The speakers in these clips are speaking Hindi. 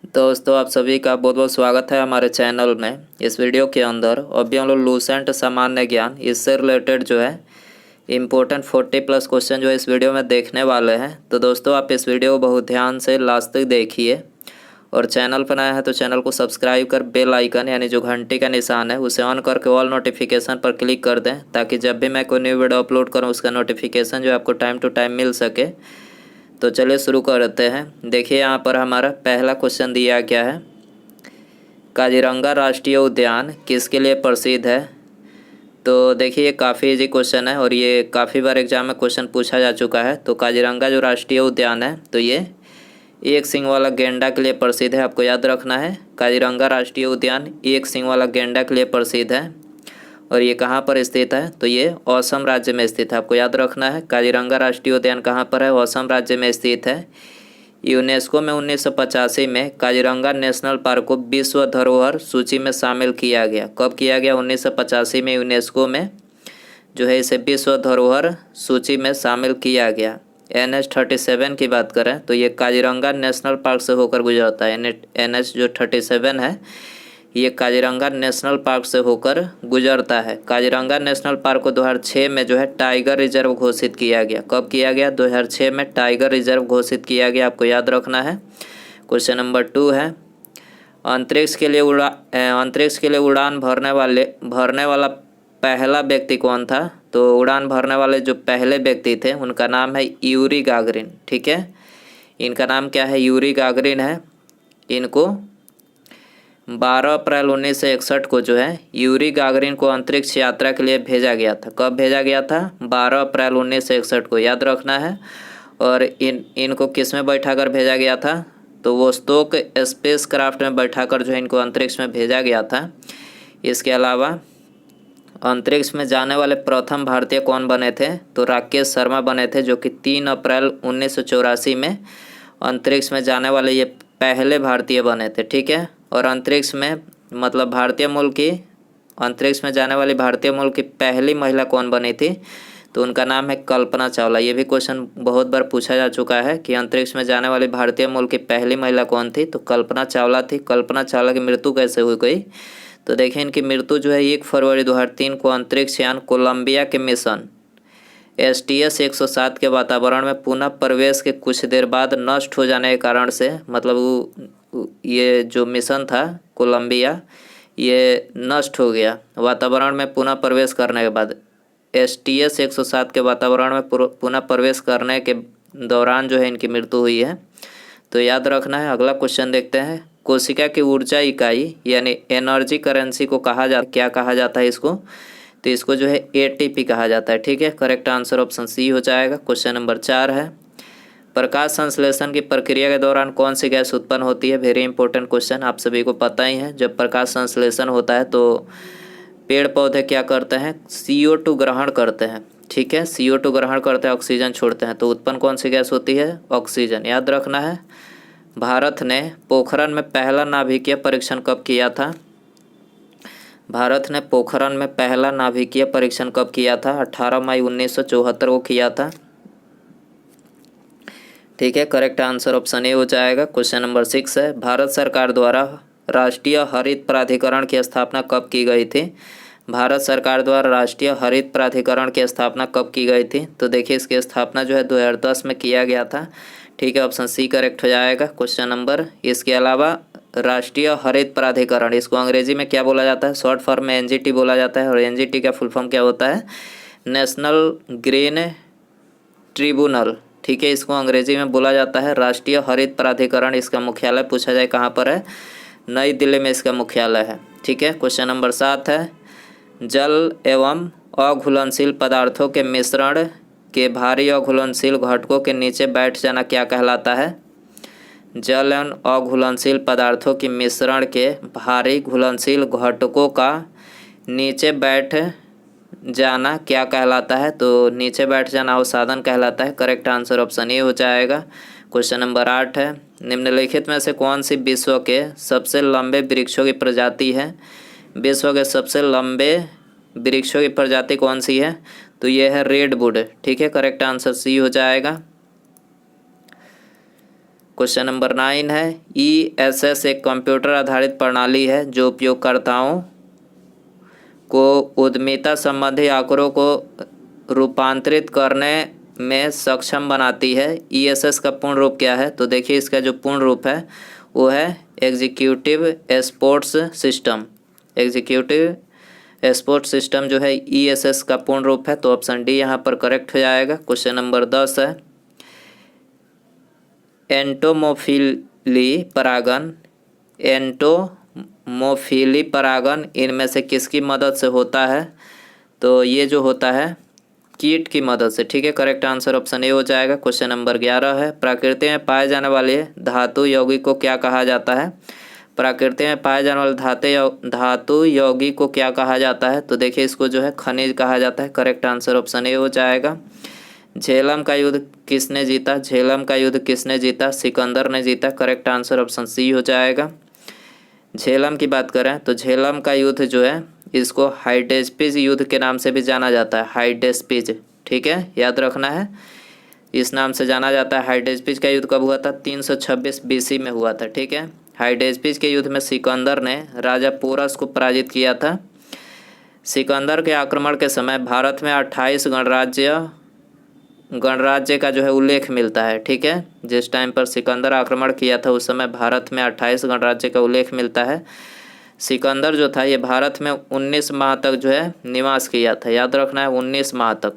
दोस्तों आप सभी का बहुत बहुत स्वागत है हमारे चैनल में। इस वीडियो के अंदर अभी हम लोग लूसेंट सामान्य ज्ञान इससे रिलेटेड जो है इम्पोर्टेंट 40+ क्वेश्चन जो है इस वीडियो में देखने वाले हैं। तो दोस्तों आप इस वीडियो को बहुत ध्यान से लास्ट तक देखिए और चैनल पर नया है तो चैनल को सब्सक्राइब कर बेल आइकन यानी जो घंटी का निशान है उसे ऑन करके ऑल नोटिफिकेशन पर क्लिक कर दें, ताकि जब भी मैं कोई न्यू वीडियो अपलोड करूँ उसका नोटिफिकेशन जो है आपको टाइम टू टाइम मिल सके। तो चलिए शुरू करते हैं। देखिए यहाँ पर हमारा पहला क्वेश्चन दिया गया है, काजीरंगा राष्ट्रीय उद्यान किसके लिए प्रसिद्ध है। तो देखिए ये काफ़ी इजी क्वेश्चन है और ये काफ़ी बार एग्जाम में क्वेश्चन पूछा जा चुका है। तो काजीरंगा जो राष्ट्रीय उद्यान है तो ये एक सींग वाला गेंडा के लिए प्रसिद्ध है। आपको याद रखना है, काजीरंगा राष्ट्रीय उद्यान एक सींग वाला गेंडा के लिए प्रसिद्ध है। और ये कहाँ पर स्थित है तो ये असम राज्य में स्थित है। आपको याद रखना है काजीरंगा राष्ट्रीय उद्यान कहाँ पर है, असम राज्य में स्थित है। यूनेस्को में 1985 में काजीरंगा नेशनल पार्क को विश्व धरोहर सूची में शामिल किया गया। कब किया गया? 1985 में यूनेस्को में जो है इसे विश्व धरोहर सूची में शामिल किया गया। NH37 की बात करें तो ये काजीरंगा नेशनल पार्क से होकर गुजरता है। NH जो 37 है ये काजीरंगा नेशनल पार्क से होकर गुजरता है। काजीरंगा नेशनल पार्क को 2006 में जो है टाइगर रिजर्व घोषित किया गया। कब किया गया? 2006 में टाइगर रिजर्व घोषित किया गया। आपको याद रखना है। क्वेश्चन नंबर 2 है, अंतरिक्ष के लिए उड़ान भरने वाला पहला व्यक्ति कौन था। तो उड़ान भरने वाले जो पहले व्यक्ति थे उनका नाम है यूरी गागरिन। ठीक है, इनका नाम क्या है? यूरी गागरिन है। इनको 12 अप्रैल 1961 को जो है यूरी गागरिन को अंतरिक्ष यात्रा के लिए भेजा गया था। कब भेजा गया था? 12 अप्रैल 1961 को, याद रखना है। और इनको किस में बैठाकर भेजा गया था? तो वोस्तोक स्पेस क्राफ्ट में बैठाकर जो है इनको अंतरिक्ष में भेजा गया था। इसके अलावा अंतरिक्ष में जाने वाले प्रथम भारतीय कौन बने थे? तो राकेश शर्मा बने थे, जो कि 3 अप्रैल 1984 में अंतरिक्ष में जाने वाले ये पहले भारतीय बने थे। ठीक है, और अंतरिक्ष में मतलब भारतीय मूल की अंतरिक्ष में जाने वाली भारतीय मूल की पहली महिला कौन बनी थी? तो उनका नाम है कल्पना चावला। ये भी क्वेश्चन बहुत बार पूछा जा चुका है कि अंतरिक्ष में जाने वाली भारतीय मूल की पहली महिला कौन थी। तो कल्पना चावला थी। कल्पना चावला की मृत्यु कैसे हुई गई? तो देखिए इनकी मृत्यु जो है 1 फरवरी 2003 को अंतरिक्ष यान कोलंबिया के मिशन STS 107 के वातावरण में पुनः प्रवेश के कुछ देर बाद नष्ट हो जाने के कारण से, मतलब ये जो मिशन था कोलंबिया ये नष्ट हो गया वातावरण में पुनः प्रवेश करने के बाद। STS 107 के वातावरण में पुनः प्रवेश करने के दौरान जो है इनकी मृत्यु हुई है। तो याद रखना है। अगला क्वेश्चन देखते हैं, कोशिका की ऊर्जा इकाई यानी एनर्जी करेंसी को क्या कहा जाता है इसको? तो इसको जो है ATP कहा जाता है। ठीक है, करेक्ट आंसर ऑप्शन C हो जाएगा। क्वेश्चन नंबर 4 है, प्रकाश संश्लेषण की प्रक्रिया के दौरान कौन सी गैस उत्पन्न होती है? वेरी इंपॉर्टेंट क्वेश्चन, आप सभी को पता ही है। जब प्रकाश संश्लेषण होता है तो पेड़ पौधे क्या करते हैं? CO2 ग्रहण करते हैं। ठीक है, CO2 ग्रहण करते हैं, ऑक्सीजन छोड़ते हैं। तो उत्पन्न कौन सी गैस होती है? ऑक्सीजन। याद रखना है। भारत ने पोखरण में पहला नाभिकीय परीक्षण कब किया था? भारत ने पोखरण में पहला नाभिकीय परीक्षण कब किया था? 18 मई 1974 को किया था। ठीक है, करेक्ट आंसर ऑप्शन A हो जाएगा। क्वेश्चन नंबर 6 है, भारत सरकार द्वारा राष्ट्रीय हरित प्राधिकरण की स्थापना कब की गई थी? भारत सरकार द्वारा राष्ट्रीय हरित प्राधिकरण की स्थापना कब की गई थी? तो देखिए इसकी स्थापना जो है 2010 में किया गया था। ठीक है, ऑप्शन C करेक्ट हो जाएगा। क्वेश्चन नंबर, इसके अलावा राष्ट्रीय हरित प्राधिकरण इसको अंग्रेजी में क्या बोला जाता है? शॉर्ट फॉर्म में NGT बोला जाता है। और NGT का फुल फॉर्म क्या होता है? National green tribunal. ठीक है, इसको अंग्रेजी में बोला जाता है राष्ट्रीय हरित प्राधिकरण। इसका मुख्यालय पूछा जाए कहाँ पर है? नई दिल्ली में इसका मुख्यालय है। ठीक है, क्वेश्चन नंबर 7 है, जल एवं अघुलनशील पदार्थों के मिश्रण के भारी अघुलनशील घटकों के नीचे बैठ जाना क्या कहलाता है? जल एवं अघुलनशील पदार्थों के मिश्रण के भारी घुलनशील घटकों का नीचे बैठ जाना क्या कहलाता है? तो नीचे बैठ जाना अवसादन कहलाता है। करेक्ट आंसर ऑप्शन A हो जाएगा। क्वेश्चन नंबर 8 है, निम्नलिखित में से कौन सी विश्व के सबसे लंबे वृक्षों की प्रजाति है? विश्व के सबसे लंबे वृक्षों की प्रजाति कौन सी है? तो ये है रेडवुड। ठीक है, करेक्ट आंसर C हो जाएगा। क्वेश्चन नंबर 9 है ESS एक कंप्यूटर आधारित प्रणाली है जो उपयोगकर्ताओं को उद्यमिता संबंधी आंकड़ों को रूपांतरित करने में सक्षम बनाती है। ESS का पूर्ण रूप क्या है? तो देखिए इसका जो पूर्ण रूप है वो है executive sports system. Executive sports system जो है ESS का पूर्ण रूप है, तो ऑप्शन डी यहाँ पर करेक्ट हो जाएगा। क्वेश्चन नंबर 10 है एंटोमोफिली परागन इनमें से किसकी मदद से होता है? तो ये जो होता है कीट की मदद से। ठीक है, करेक्ट आंसर ऑप्शन ए हो जाएगा। क्वेश्चन नंबर 11 है प्रकृति में पाए जाने वाले धातु यौगिक को क्या कहा जाता है? प्रकृति में पाए जाने वाले धातु यौगिक को क्या कहा जाता है? तो देखिए इसको जो है खनिज कहा जाता है। करेक्ट आंसर ऑप्शन ए हो जाएगा। झेलम का युद्ध किसने जीता? झेलम का युद्ध किसने जीता? सिकंदर ने जीता। करेक्ट आंसर ऑप्शन सी हो जाएगा। झेलम की बात करें तो झेलम का युद्ध जो है इसको हाइडेस्पिज युद्ध के नाम से भी जाना जाता है। हाइडेस्पिज, ठीक है, याद रखना है, इस नाम से जाना जाता है। हाइडेस्पिज का युद्ध कब हुआ था? 326 BC में हुआ था। ठीक है, हाइडेस्पिज के युद्ध में सिकंदर ने राजा पोरस को पराजित किया था। सिकंदर के आक्रमण के समय भारत में 28 गणराज्य का जो है उल्लेख मिलता है। ठीक है, जिस टाइम पर सिकंदर आक्रमण किया था उस समय भारत में 28 गणराज्य का उल्लेख मिलता है। सिकंदर जो था ये भारत में 19 माह तक जो है निवास किया था। याद रखना है 19 माह तक।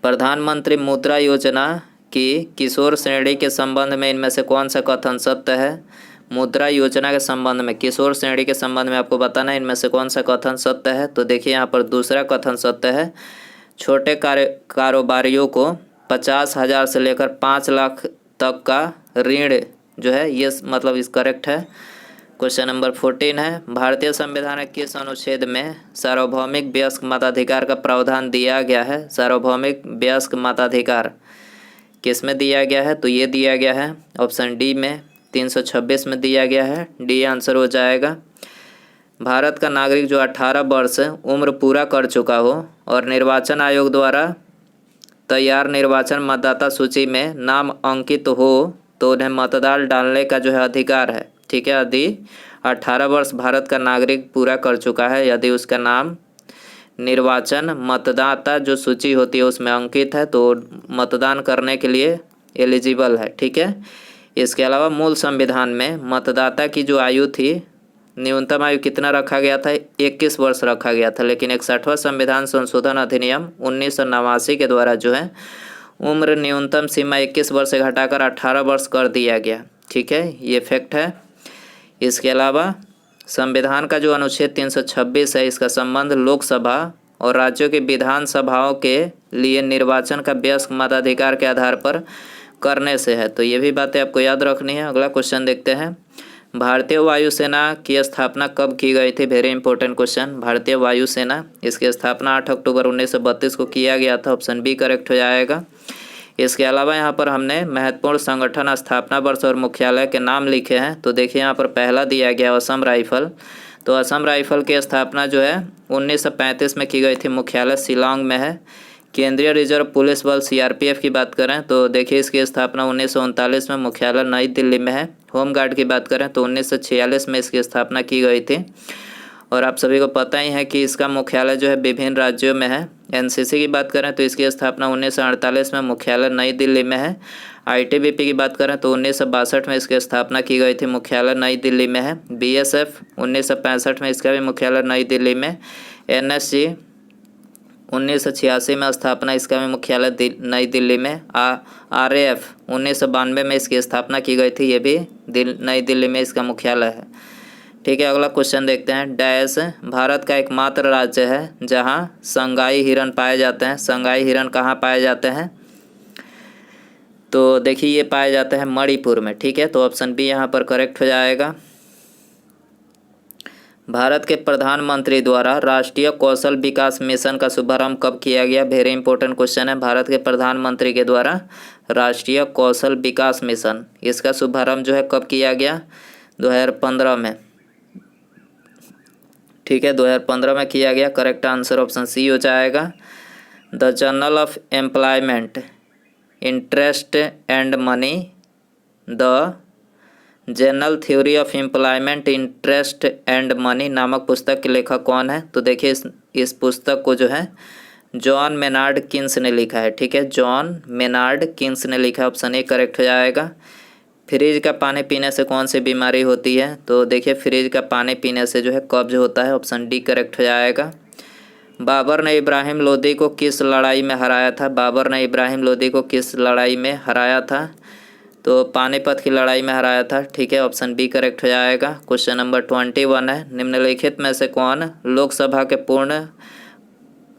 प्रधानमंत्री मुद्रा योजना की किशोर श्रेणी के संबंध में इनमें से कौन सा कथन सत्य है? मुद्रा योजना के संबंध में, किशोर श्रेणी के संबंध में आपको बताना है इनमें से कौन सा कथन सत्य है। तो देखिए यहाँ पर दूसरा कथन सत्य है। छोटे कारोबारियों को 50,000 से लेकर 5 लाख तक का ऋण जो है ये मतलब इस करेक्ट है। क्वेश्चन नंबर 14 है भारतीय संविधान के किस अनुच्छेद में सार्वभौमिक वयस्क मताधिकार का प्रावधान दिया गया है? सार्वभौमिक वयस्क मताधिकार किस में दिया गया है? तो ये दिया गया है ऑप्शन डी में, 326 में दिया गया है। डी आंसर हो जाएगा। भारत का नागरिक जो 18 वर्ष उम्र पूरा कर चुका हो और निर्वाचन आयोग द्वारा तैयार निर्वाचन मतदाता सूची में नाम अंकित हो तो उन्हें मतदान डालने का जो है अधिकार है। ठीक है, यदि 18 वर्ष भारत का नागरिक पूरा कर चुका है, यदि उसका नाम निर्वाचन मतदाता जो सूची होती है उसमें अंकित है तो मतदान करने के लिए एलिजिबल है। ठीक है, इसके अलावा मूल संविधान में मतदाता की जो आयु थी, न्यूनतम आयु कितना रखा गया था? 21 वर्ष रखा गया था। लेकिन 61वां संविधान संशोधन अधिनियम 1989 के द्वारा जो है उम्र न्यूनतम सीमा 21 वर्ष से घटाकर 18 वर्ष कर दिया गया। ठीक है, ये फैक्ट है। इसके अलावा संविधान का जो अनुच्छेद 326 है इसका संबंध लोकसभा और राज्यों की विधानसभाओं के लिए निर्वाचन का वयस्क मताधिकार के आधार पर करने से है। तो ये भी बातें आपको याद रखनी है। अगला क्वेश्चन देखते हैं भारतीय वायुसेना की स्थापना कब की गई थी? Very important question. भारतीय वायुसेना, इसकी स्थापना 8 अक्टूबर 1932 को किया गया था। ऑप्शन बी करेक्ट हो जाएगा। इसके अलावा यहाँ पर हमने महत्वपूर्ण संगठन, स्थापना वर्ष और मुख्यालय के नाम लिखे हैं। तो देखिए यहाँ पर पहला दिया गया असम राइफल। तो असम राइफल की स्थापना जो है 1935 में की गई थी, मुख्यालय शिलांग में है। केंद्रीय रिजर्व पुलिस बल CRPF की बात करें तो देखिए इसकी स्थापना 1939 में, मुख्यालय नई दिल्ली में है। होम गार्ड की बात करें तो 1946 में इसकी स्थापना की गई थी और आप सभी को पता ही है कि इसका मुख्यालय जो है विभिन्न राज्यों में है। NCC की बात करें तो इसकी स्थापना 1948 में, मुख्यालय नई दिल्ली में है। ITBP की बात करें तो 1962 में इसकी स्थापना की गई थी, मुख्यालय नई दिल्ली में है। BSF 1965 में, इसका भी मुख्यालय नई दिल्ली में। NSG 1986 में स्थापना, इसका भी मुख्यालय नई दिल्ली में। RAF 1992 में इसकी स्थापना की गई थी, ये भी नई दिल्ली में इसका मुख्यालय है। ठीक है, अगला क्वेश्चन देखते हैं। डैश भारत का एकमात्र राज्य है जहां संगाई हिरण पाए जाते हैं। संगाई हिरण कहाँ पाए जाते हैं? तो देखिए ये पाए जाते हैं मणिपुर में। ठीक है, तो ऑप्शन बी यहाँ पर करेक्ट हो जाएगा। भारत के प्रधानमंत्री द्वारा राष्ट्रीय कौशल विकास मिशन का शुभारंभ कब किया गया? वेरी इंपॉर्टेंट क्वेश्चन है। भारत के प्रधानमंत्री के द्वारा राष्ट्रीय कौशल विकास मिशन, इसका शुभारंभ जो है कब किया गया? 2015 में। ठीक है, 2015 में किया गया। करेक्ट आंसर ऑप्शन सी हो जाएगा। The journal of employment, interest and money the general theory of employment interest and money नामक पुस्तक के लेखक कौन है? तो देखिए इस पुस्तक को जो है जॉन मेनार्ड किन्स ने लिखा है। ठीक है, जॉन मेनार्ड किन्स ने लिखा है। ऑप्शन ए करेक्ट हो जाएगा। फ्रिज का पानी पीने से कौन सी बीमारी होती है? तो देखिए फ्रिज का पानी पीने से जो है कब्ज होता है। ऑप्शन डी करेक्ट हो जाएगा। बाबर ने इब्राहिम लोदी को किस लड़ाई में हराया था? बाबर ने इब्राहिम लोदी को किस लड़ाई में हराया था? तो पानीपत की लड़ाई में हराया था। ठीक है, ऑप्शन बी करेक्ट हो जाएगा। क्वेश्चन नंबर 21 है, निम्नलिखित में से कौन लोकसभा के पूर्ण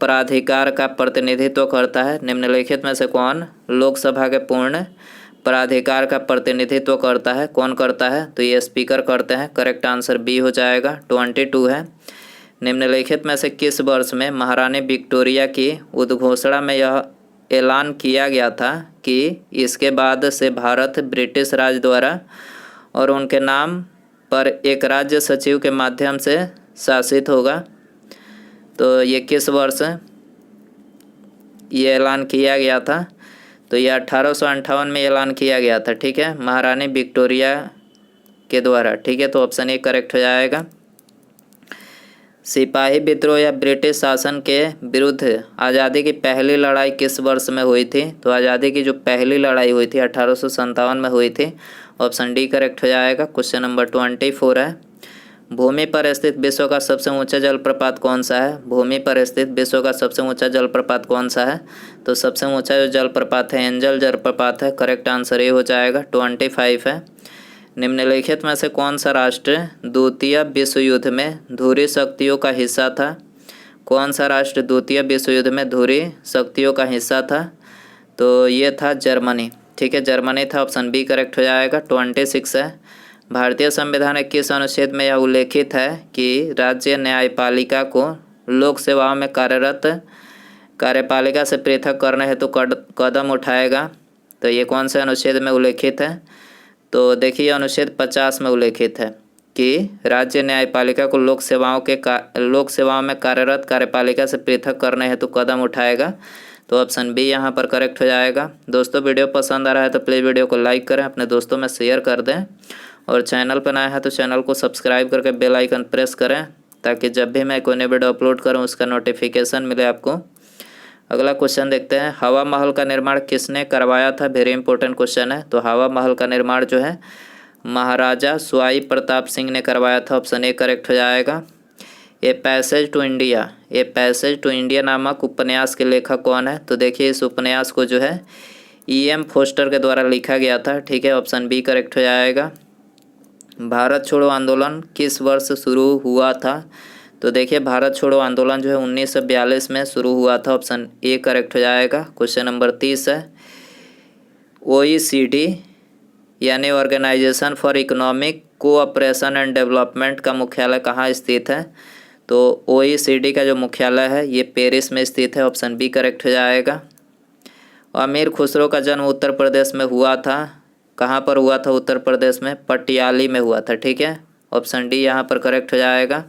प्राधिकार का प्रतिनिधित्व करता है? निम्नलिखित में से कौन लोकसभा के पूर्ण प्राधिकार का प्रतिनिधित्व करता है? कौन करता है? तो ये स्पीकर करते हैं। करेक्ट आंसर बी हो जाएगा। 22 है, निम्नलिखित में से किस वर्ष में महारानी विक्टोरिया की उद्घोषणा में यह ऐलान किया गया था कि इसके बाद से भारत ब्रिटिश राज द्वारा और उनके नाम पर एक राज्य सचिव के माध्यम से शासित होगा? तो ये किस वर्ष ये ऐलान किया गया था? तो ये 1858 में ऐलान किया गया था। ठीक है, महारानी विक्टोरिया के द्वारा। ठीक है, तो ऑप्शन ए करेक्ट हो जाएगा। सिपाही विद्रोह या ब्रिटिश शासन के विरुद्ध आज़ादी की पहली लड़ाई किस वर्ष में हुई थी? तो आज़ादी की जो पहली लड़ाई हुई थी 1857 में हुई थी। ऑप्शन डी करेक्ट हो जाएगा। क्वेश्चन नंबर 24 है, भूमि पर स्थित विश्व का सबसे ऊंचा जलप्रपात कौन सा है? भूमि पर स्थित विश्व का सबसे ऊंचा जलप्रपात कौन सा है? तो सबसे ऊंचा जो जलप्रपात है एंजल जलप्रपात है। करेक्ट आंसर ये हो जाएगा। 25 है, निम्नलिखित में से कौन सा राष्ट्र द्वितीय विश्व युद्ध में धुरी शक्तियों का हिस्सा था? कौन सा राष्ट्र द्वितीय विश्व युद्ध में धुरी शक्तियों का हिस्सा था? तो ये था जर्मनी। ठीक है, जर्मनी था। ऑप्शन बी करेक्ट हो जाएगा। 26 है, भारतीय संविधान के किस अनुच्छेद में यह उल्लेखित है कि राज्य न्यायपालिका को लोक सेवाओं में कार्यरत कार्यपालिका से पृथक करने हेतु कदम उठाएगा? तो ये कौन से अनुच्छेद में उल्लेखित है? तो देखिए अनुच्छेद 50 में उल्लेखित है कि राज्य न्यायपालिका को लोक सेवाओं में कार्यरत कार्यपालिका से पृथक करने हेतु कदम उठाएगा। तो ऑप्शन बी यहाँ पर करेक्ट हो जाएगा। दोस्तों वीडियो पसंद आ रहा है तो प्लीज़ वीडियो को लाइक करें, अपने दोस्तों में शेयर कर दें और चैनल पर नया है तो चैनल को सब्सक्राइब करके बेल आइकन प्रेस करें ताकि जब भी मैं कोई नई वीडियो अपलोड करूं उसका नोटिफिकेशन मिले आपको। अगला क्वेश्चन देखते हैं, हवा महल का निर्माण किसने करवाया था? वेरी इंपॉर्टेंट क्वेश्चन है। तो हवा महल का निर्माण जो है महाराजा स्वाई प्रताप सिंह ने करवाया था। ऑप्शन ए करेक्ट हो जाएगा। ए पैसेज टू इंडिया नामक उपन्यास के लेखक कौन है? तो देखिए इस उपन्यास को जो है E.M. फोस्टर के द्वारा लिखा गया था। ठीक है, ऑप्शन बी करेक्ट हो जाएगा। भारत छोड़ो आंदोलन किस वर्ष शुरू हुआ था? तो देखिए भारत छोड़ो आंदोलन जो है 1942 में शुरू हुआ था। ऑप्शन ए करेक्ट हो जाएगा। क्वेश्चन नंबर 30 है, OECD यानी organisation for economic cooperation and development का मुख्यालय कहाँ स्थित है? तो OECD का जो मुख्यालय है ये पेरिस में स्थित है। ऑप्शन बी करेक्ट हो जाएगा। अमीर खुसरो का जन्म उत्तर प्रदेश में हुआ था। कहाँ पर हुआ था? उत्तर प्रदेश में पटियाली में हुआ था। ठीक है, ऑप्शन डी यहाँ पर करेक्ट हो जाएगा।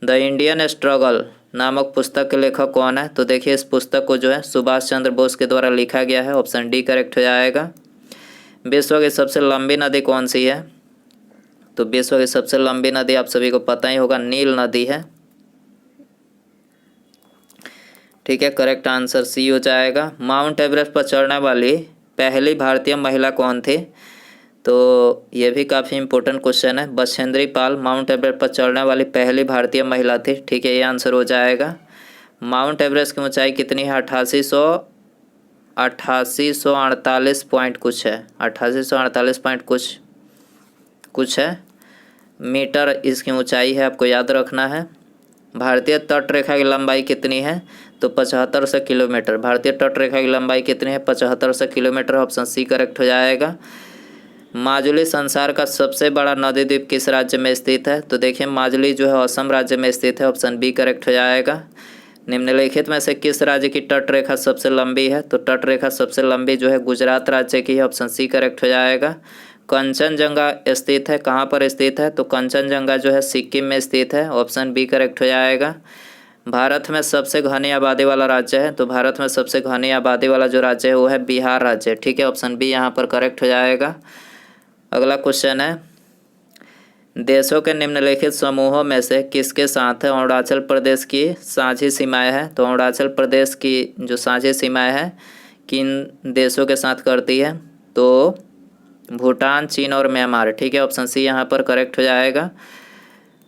द इंडियन स्ट्रगल नामक पुस्तक के लेखक कौन है? तो देखिए इस पुस्तक को जो है सुभाष चंद्र बोस के द्वारा लिखा गया है। ऑप्शन डी करेक्ट हो जाएगा। विश्व की सबसे लंबी नदी कौन सी है? तो विश्व की सबसे लंबी नदी आप सभी को पता ही होगा, नील नदी है। ठीक है, करेक्ट आंसर सी हो जाएगा। माउंट एवरेस्ट पर चढ़ने वाली पहली भारतीय महिला कौन थी? तो ये भी काफ़ी इंपॉर्टेंट क्वेश्चन है। बछेंद्री पाल माउंट एवरेस्ट पर चढ़ने वाली पहली भारतीय महिला थी। ठीक है, ये आंसर हो जाएगा। माउंट एवरेस्ट की ऊंचाई कितनी है? 8848 पॉइंट कुछ है, 8848 पॉइंट कुछ है मीटर इसकी ऊंचाई है, आपको याद रखना है। भारतीय तट रेखा की लंबाई कितनी है? तो 7500 किलोमीटर। भारतीय तट रेखा की लंबाई कितनी है? 7500 किलोमीटर। ऑप्शन सी करेक्ट हो जाएगा। माजुली संसार का सबसे बड़ा नदी द्वीप किस राज्य में स्थित है? तो देखिए माजुली जो है असम राज्य में स्थित है। ऑप्शन बी करेक्ट हो जाएगा। निम्नलिखित में से किस राज्य की तट रेखा सबसे लंबी है? तो तट रेखा सबसे लंबी जो है गुजरात राज्य की है। ऑप्शन सी करेक्ट हो जाएगा। कंचनजंगा स्थित है, कहाँ पर स्थित है? तो कंचनजंगा जो है सिक्किम में स्थित है। ऑप्शन बी करेक्ट हो जाएगा। भारत में सबसे घनी आबादी वाला राज्य है? तो भारत में सबसे घनी आबादी वाला जो राज्य है वो है बिहार राज्य। ठीक है, ऑप्शन बी यहाँ पर करेक्ट हो जाएगा। अगला क्वेश्चन है, देशों के निम्नलिखित समूहों में से किसके साथ अरुणाचल प्रदेश की साझी सीमाएं हैं? तो अरुणाचल प्रदेश की जो साझी सीमाएं हैं किन देशों के साथ करती है? तो भूटान, चीन और म्यांमार। ठीक है, ऑप्शन सी यहाँ पर करेक्ट हो जाएगा।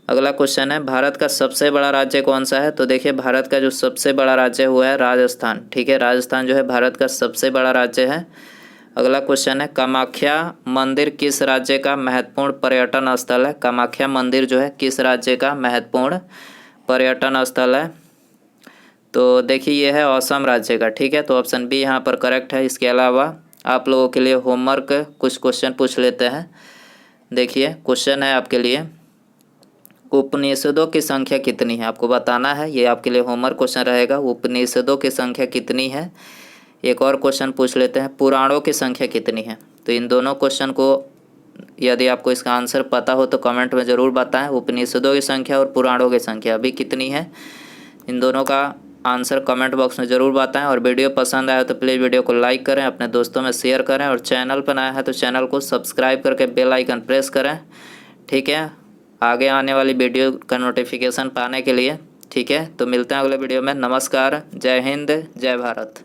अगला क्वेश्चन है, भारत का सबसे बड़ा राज्य कौन सा है? तो देखिए, भारत का जो सबसे बड़ा राज्य हुआ है राजस्थान। ठीक है, राजस्थान जो है भारत का सबसे बड़ा राज्य है। अगला क्वेश्चन है, कामाख्या मंदिर किस राज्य का महत्वपूर्ण पर्यटन स्थल है? कामाख्या मंदिर जो है किस राज्य का महत्वपूर्ण पर्यटन स्थल है? तो देखिए, ये है असम राज्य का। ठीक है, तो ऑप्शन बी यहाँ पर करेक्ट है। इसके अलावा आप लोगों के लिए होमवर्क कुछ क्वेश्चन पूछ लेते हैं। देखिए, क्वेश्चन है आपके लिए, उपनिषदों की संख्या कितनी है? आपको बताना है, ये आपके लिए होमवर्क क्वेश्चन रहेगा। उपनिषदों की संख्या कितनी है? एक और क्वेश्चन पूछ लेते हैं, पुराणों की संख्या कितनी है? तो इन दोनों क्वेश्चन को यदि आपको इसका आंसर पता हो तो कमेंट में ज़रूर बताएं। उपनिषदों की संख्या और पुराणों की संख्या अभी कितनी है, इन दोनों का आंसर कमेंट बॉक्स में ज़रूर बताएं। और वीडियो पसंद आया तो प्लीज़ वीडियो को लाइक करें, अपने दोस्तों में शेयर करें, और चैनल पर नया है तो चैनल को सब्सक्राइब करके बेल आइकन प्रेस करें। ठीक है, आगे आने वाली वीडियो का नोटिफिकेशन पाने के लिए। ठीक है, तो मिलते हैं अगले वीडियो में। नमस्कार, जय हिंद, जय भारत।